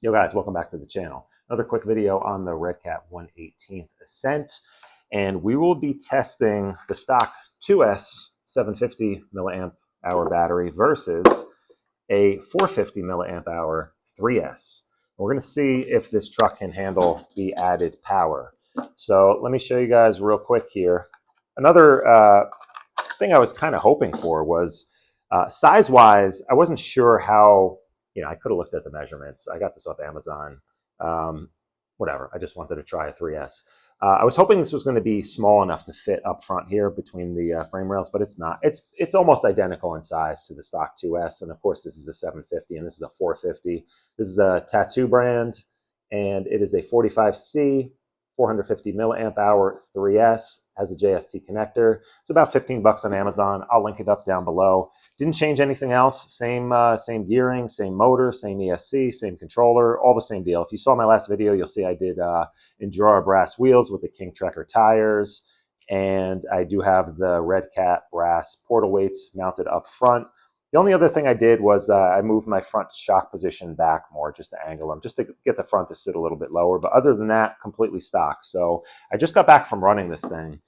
Yo guys, welcome back to the channel. Another quick video on the Redcat 118th Ascent, and we will be testing the stock 2S 750 milliamp hour battery versus a 450 milliamp hour 3S. We're going to see if this truck can handle the added power. So let me show you guys real quick here. Another thing I was kind of hoping for was size-wise, I wasn't sure how. I could have looked at the measurements. I got this off Amazon. Whatever. I just wanted to try a 3S. I was hoping this was going to be small enough to fit up front here between the frame rails, but it's not. It's almost identical in size to the stock 2S, and of course this is a 750 and this is a 450. This is a Tattoo brand, and it is a 45C 450 milliamp hour 3S, has a JST connector. It's about 15 bucks on Amazon. I'll link it up down below. Didn't change anything else. Same gearing, same motor, same ESC, same controller, all the same deal. If you saw my last video, you'll see I did Endura brass wheels with the King Trekker tires, and I do have the Redcat brass portal weights mounted up front. The only other thing I did was I moved my front shock position back more just to angle them, just to get the front to sit a little bit lower. But other than that, completely stock. So I just got back from running this thing.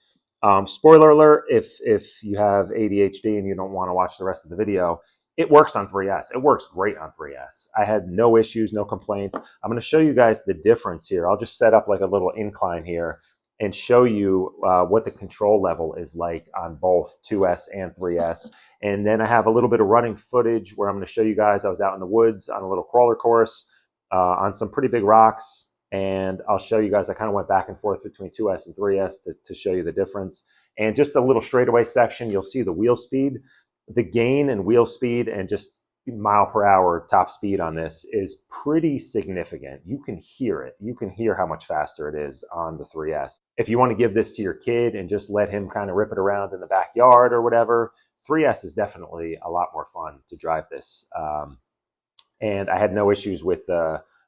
Spoiler alert, if you have ADHD and you don't want to watch the rest of the video, it works on 3S. It works great on 3S. I had no issues, no complaints. I'm going to show you guys the difference here. I'll just set up like a little incline here and show you what the control level is like on both 2S and 3S. And then I have a little bit of running footage where I'm going to show you guys. I was out in the woods on a little crawler course on some pretty big rocks. And I'll show you guys, I kind of went back and forth between 2S and 3S to show you the difference. And just a little straightaway section, you'll see the wheel speed. The gain in wheel speed and just mile per hour top speed on this is pretty significant. You can hear it. You can hear how much faster it is on the 3S. If you want to give this to your kid and just let him kind of rip it around in the backyard or whatever, 3S is definitely a lot more fun to drive this. And I had no issues with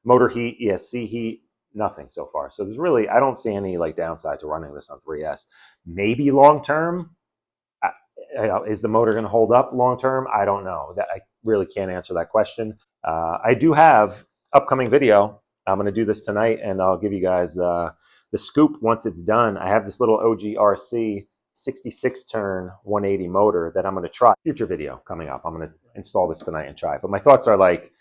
motor heat, ESC heat, nothing so far. So there's really, I don't see any like downside to running this on 3S. Maybe long term, is the motor going to hold up long term? I don't know. That I really can't answer that question. I do have upcoming video. I'm going to do this tonight, and I'll give you guys the scoop once it's done. I have this little OGRC 66 turn 180 motor that I'm going to try. Future video coming up. I'm going to install this tonight and try it. But my thoughts are like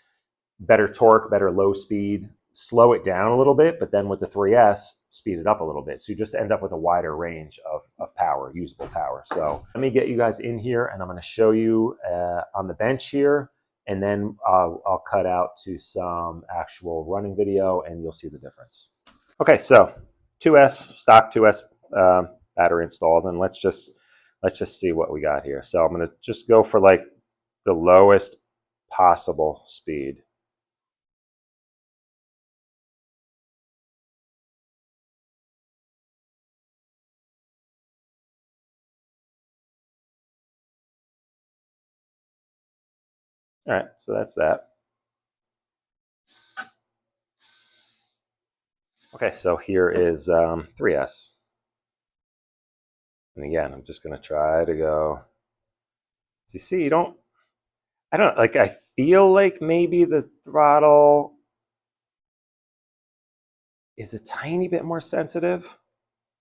better torque, better low speed, slow it down a little bit, but then with the 3S, speed it up a little bit. So you just end up with a wider range of power, usable power. So let me get you guys in here, and I'm going to show you on the bench here, and then I'll cut out to some actual running video, and you'll see the difference. Okay, so 2S, stock 2S battery installed, and let's just see what we got here. So I'm going to just go for like the lowest possible speed. All right, so that's that. Okay, so here is 3S. And again, I'm just going to try to go. So you see, I feel like maybe the throttle is a tiny bit more sensitive.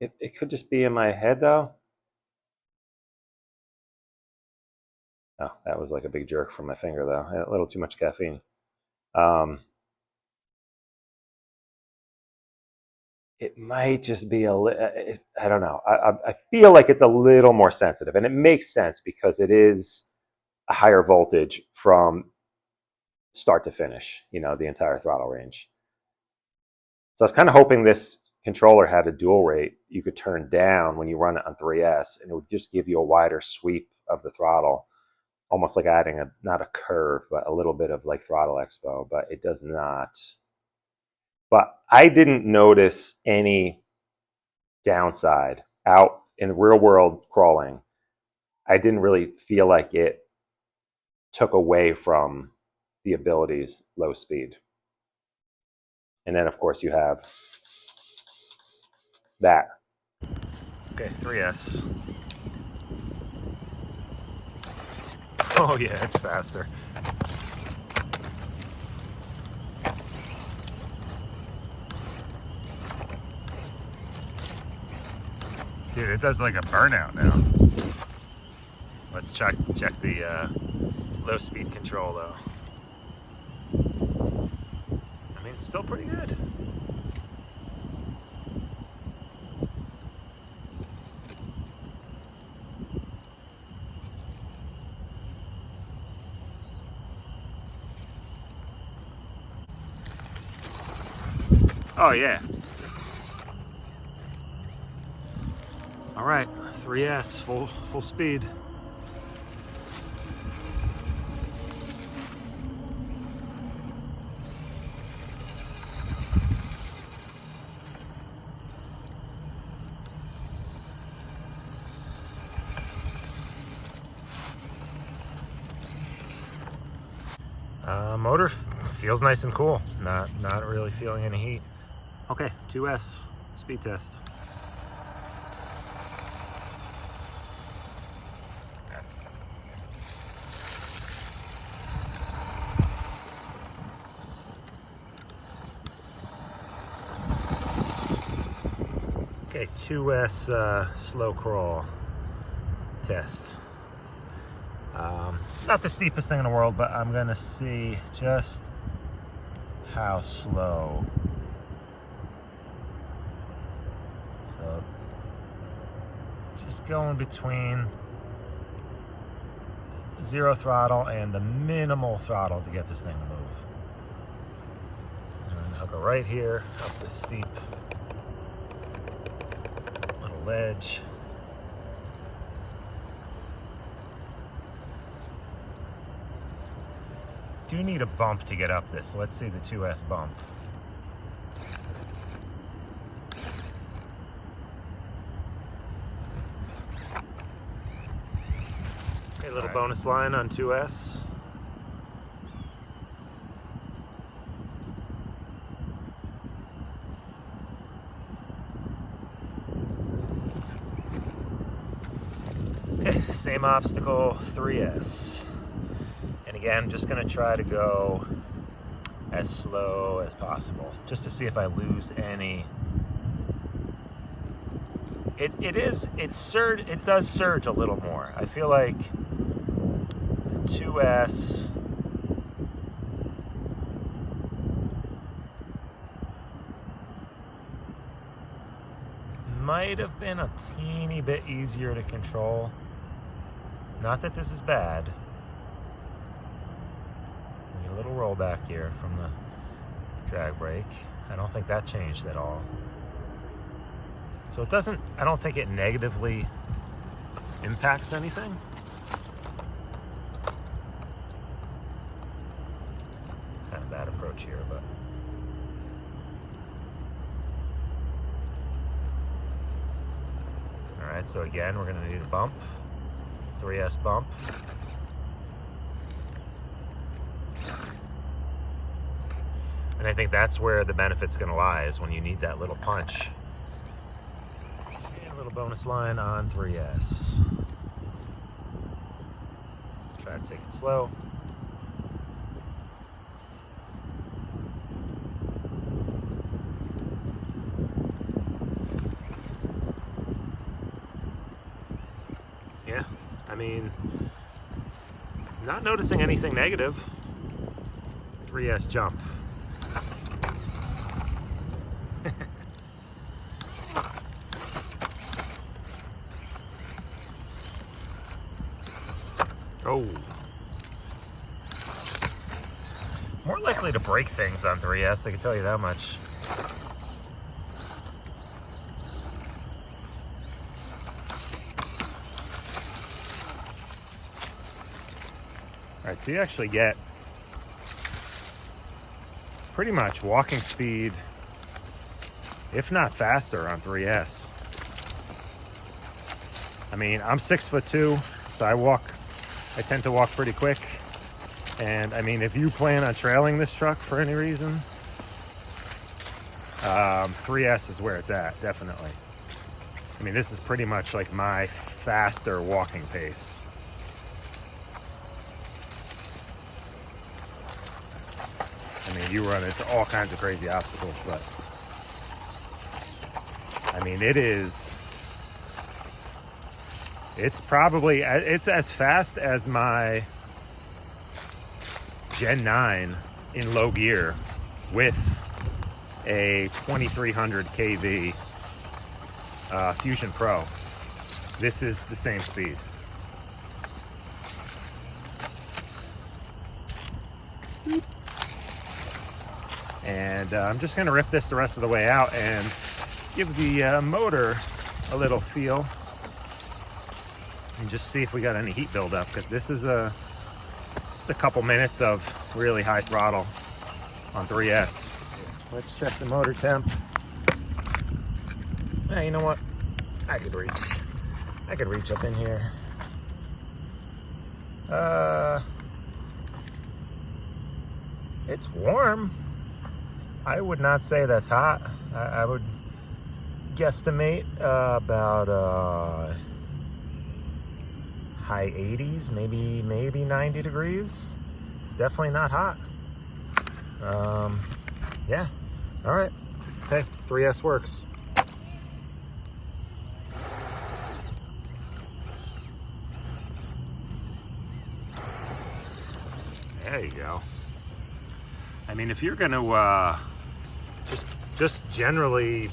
It could just be in my head though. Oh, that was like a big jerk from my finger though. A little too much caffeine. It might just be I don't know. I feel like it's a little more sensitive, and it makes sense because it is a higher voltage from start to finish, the entire throttle range. So I was kind of hoping this controller had a dual rate you could turn down when you run it on 3S, and it would just give you a wider sweep of the throttle, almost like adding not a curve, but a little bit of like throttle expo, but it does not. But I didn't notice any downside out in the real world crawling. I didn't really feel like it took away from the abilities low speed. And then of course you have that. Okay, 3S. Oh yeah, it's faster. Dude, it does like a burnout now. Let's check the low speed control though. I mean, it's still pretty good. Oh yeah. All right, 3S, full speed. Motor feels nice and cool. Not really feeling any heat. Okay, 2S speed test. Okay, 2S slow crawl test. Not the steepest thing in the world, but I'm gonna see just how slow. So just going between 0 throttle and the minimal throttle to get this thing to move. And I'll go right here up this steep little ledge. Do need a bump to get up this. Let's see the 2S bump. Okay, little bonus line on 2S. Okay, same obstacle, 3S. And again, just gonna try to go as slow as possible, just to see if I lose any. It does surge a little more. I feel like the 2S might have been a teeny bit easier to control. Not that this is bad. A little rollback here from the drag brake. I don't think that changed at all. So it doesn't, I don't think it negatively impacts anything. Kind of bad approach here, but. All right, so again, we're gonna need a bump, 3S bump. And I think that's where the benefit's gonna lie, is when you need that little punch. And a little bonus line on 3S. Try to take it slow. Yeah, I mean, not noticing anything negative. 3S jump. Oh. More likely to break things on 3S, I can tell you that much. Alright, so you actually get pretty much walking speed, if not faster, on 3S. I mean, I'm 6'2", so I tend to walk pretty quick. And I mean, if you plan on trailing this truck for any reason, 3S is where it's at, definitely. I mean, this is pretty much like my faster walking pace. I mean, you run into all kinds of crazy obstacles, but I mean, it is It's probably, it's as fast as my Gen 9 in low gear with a 2300 kV Fusion Pro. This is the same speed. And I'm just gonna rip this the rest of the way out and give the motor a little feel and just see if we got any heat buildup, because this is just a couple minutes of really high throttle on 3S. Let's check the motor temp. Yeah, you know what? I could reach up in here. It's warm. I would not say that's hot. I would guesstimate about high 80s, maybe 90 degrees. It's definitely not hot. Yeah. All right. Okay, 3S works. There you go. I mean, if you're gonna just generally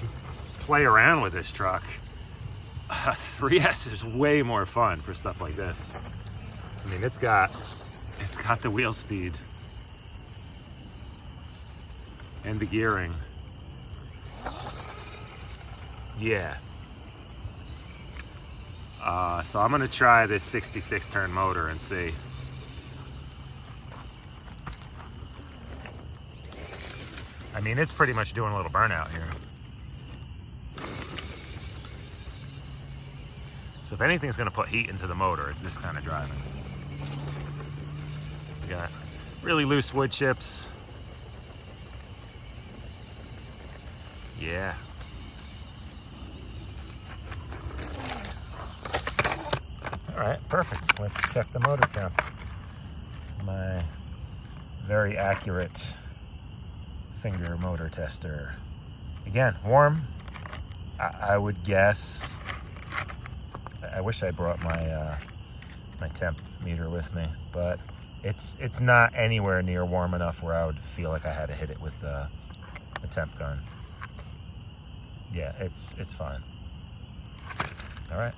play around with this truck, 3S is way more fun for stuff like this. I mean, it's got the wheel speed and the gearing. Yeah. So I'm gonna try this 66 turn motor and see. I mean, it's pretty much doing a little burnout here. So if anything's gonna put heat into the motor, it's this kind of driving. We got really loose wood chips. Yeah. All right, perfect. Let's check the motor temp. My very accurate finger motor tester. Again, warm. I would guess. I wish I brought my my temp meter with me, but it's not anywhere near warm enough where I would feel like I had to hit it with the temp gun. Yeah, it's fine. All right.